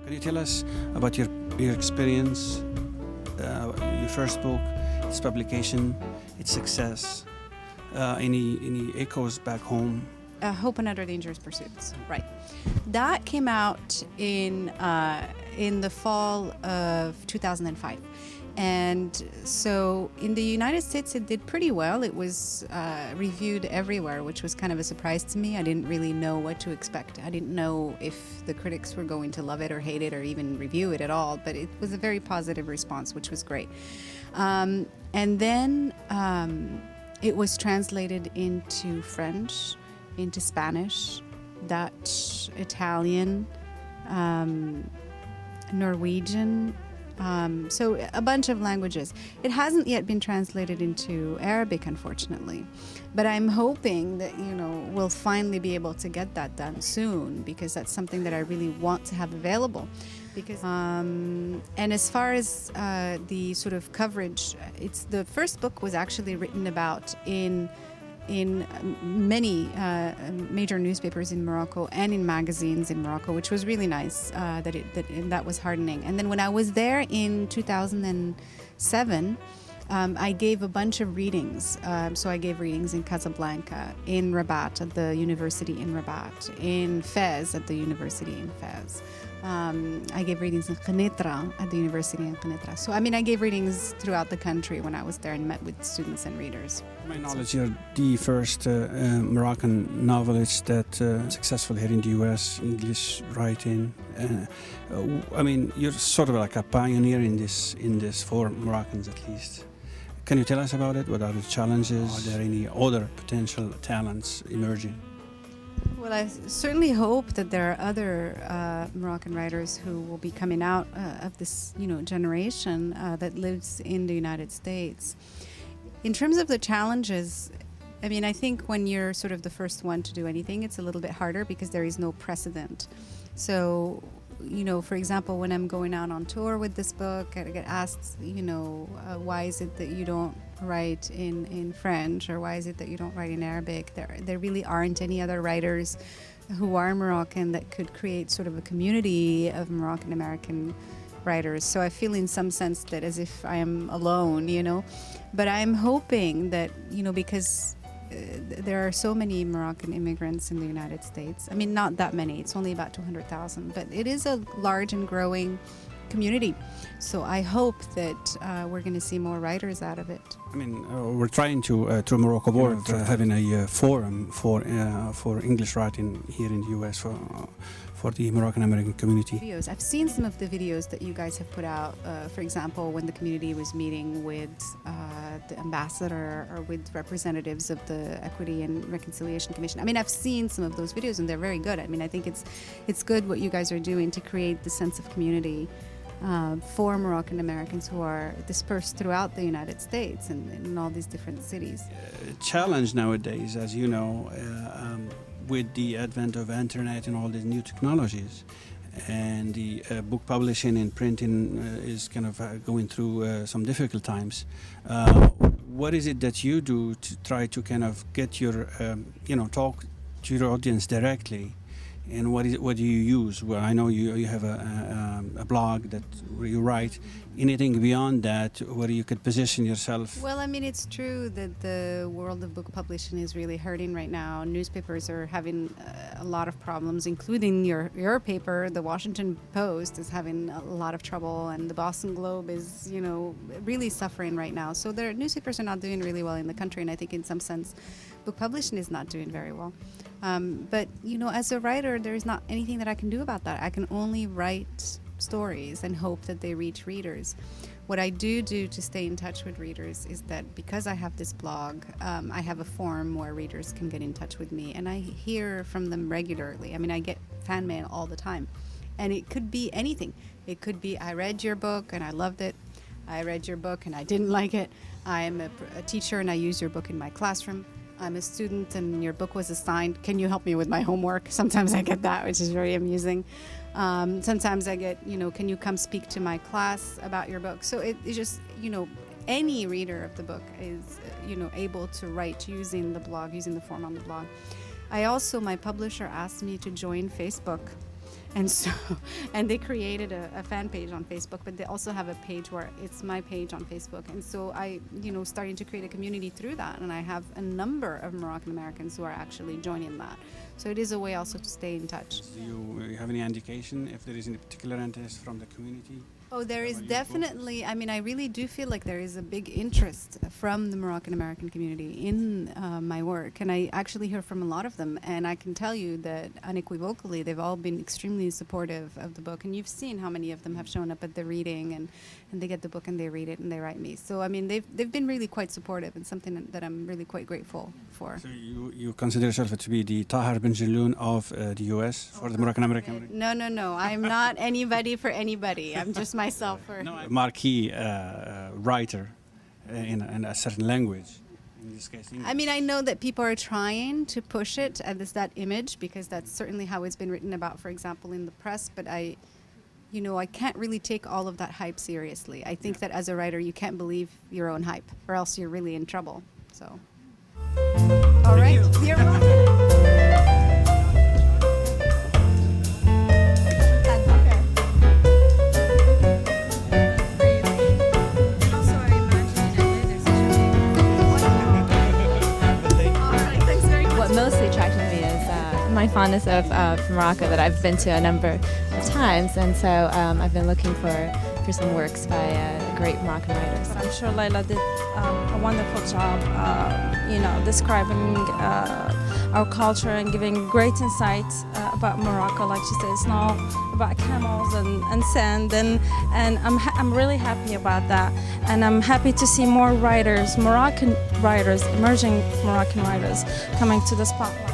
Can you tell us about your experience, your first book, its publication, its success, any echoes back home? Hope and Other Dangerous Pursuits, right. That came out in the fall of 2005. And so in the United States, it did pretty well. It was reviewed everywhere, which was kind of a surprise to me. I didn't really know what to expect. I didn't know if the critics were going to love it or hate it or even review it at all. But it was a very positive response, which was great. And then it was translated into French, into Spanish, Dutch, Italian, Norwegian, so a bunch of languages. It hasn't yet been translated into Arabic, unfortunately, but I'm hoping that we'll finally be able to get that done soon, because that's something that I really want to have available. Because and as far as the sort of coverage, the first book was actually written about in many major newspapers in Morocco and in magazines in Morocco, which was really nice. That was heartening. And then when I was there in 2007, I gave a bunch of readings. So I gave readings in Casablanca, in Rabat at the university in Rabat, in Fez at the university in Fez. I gave readings in Qenitra at the university in Qenitra. So, I gave readings throughout the country when I was there and met with students and readers. To my knowledge, you're the first Moroccan novelist that successful here in the U.S., English writing. You're sort of like a pioneer in this for Moroccans at least. Can you tell us about it? What are the challenges? Are there any other potential talents emerging? Well, I certainly hope that there are other Moroccan writers who will be coming out of this, generation that lives in the United States. In terms of the challenges, I think when you're sort of the first one to do anything, it's a little bit harder because there is no precedent. So, for example, when I'm going out on tour with this book, I get asked, why is it that you don't write in French, or why is it that you don't write in Arabic? There really aren't any other writers who are Moroccan that could create sort of a community of Moroccan American writers. So I feel in some sense that as if I am alone, But I'm hoping that, because there are so many Moroccan immigrants in the United States. Not that many. It's only about 200,000, but it is a large and growing community. So I hope that we're going to see more writers out of it. We're trying to through MoroccoBoard having a forum for English writing here in the U.S. for the Moroccan American community. I've seen some of the videos that you guys have put out. For example, when the community was meeting with the ambassador or with representatives of the Equity and Reconciliation Commission. I've seen some of those videos and they're very good. I think it's good what you guys are doing to create the sense of community for Moroccan Americans who are dispersed throughout the United States and in all these different cities. Challenge nowadays, as you know, with the advent of internet and all these new technologies, and the book publishing and printing is kind of going through some difficult times. What is it that you do to try to kind of get your, talk to your audience directly? And what do you use? Well, I know you have a blog where you write. Anything beyond that, where you could position yourself? Well, it's true that the world of book publishing is really hurting right now. Newspapers are having a lot of problems, including your paper. The Washington Post is having a lot of trouble, and the Boston Globe is, really suffering right now. So their newspapers are not doing really well in the country, and I think in some sense, book publishing is not doing very well. But, as a writer, there's not anything that I can do about that. I can only write stories and hope that they reach readers. What I do to stay in touch with readers is that because I have this blog, I have a forum where readers can get in touch with me, and I hear from them regularly. I get fan mail all the time, and it could be anything. It could be, I read your book and I loved it. I read your book and I didn't like it. I am a teacher and I use your book in my classroom. I'm a student and your book was assigned. Can you help me with my homework? Sometimes I get that, which is very amusing. Sometimes I get, can you come speak to my class about your book? So it's just, any reader of the book is, able to write using the blog, using the form on the blog. My publisher asked me to join Facebook. And so, and they created a fan page on Facebook, but they also have a page where it's my page on Facebook. And so I, starting to create a community through that. And I have a number of Moroccan Americans who are actually joining that. So it is a way also to stay in touch. Do you have any indication if there is any particular interest from the community? Oh, there is definitely. I mean, I really do feel like there is a big interest from the Moroccan American community in my work. And I actually hear from a lot of them. And I can tell you that unequivocally, they've all been extremely supportive of the book. And you've seen how many of them have shown up at the reading and they get the book and they read it and they write me. So, I mean, they've been really quite supportive and something that I'm really quite grateful for. So you consider yourself to be the Tahar bin Jelloun of the U.S. for the Moroccan American Community? No. I'm not anybody for anybody. I'm just myself. Marquee writer in a certain language. In this case, English. I mean, I know that people are trying to push it as that image because that's certainly how it's been written about, for example, in the press. But I can't really take all of that hype seriously. I think that as a writer, you can't believe your own hype, or else you're really in trouble. So, all right, you're welcome. Mostly attracted me is my fondness of Morocco that I've been to a number of times, and so I've been looking for some works by great Moroccan writers. I'm sure Laila did a wonderful job, describing our culture and giving great insight about Morocco. Like she said, it's not about camels and sand, and I'm really happy about that. And I'm happy to see more writers, Moroccan writers, emerging Moroccan writers, coming to the spotlight.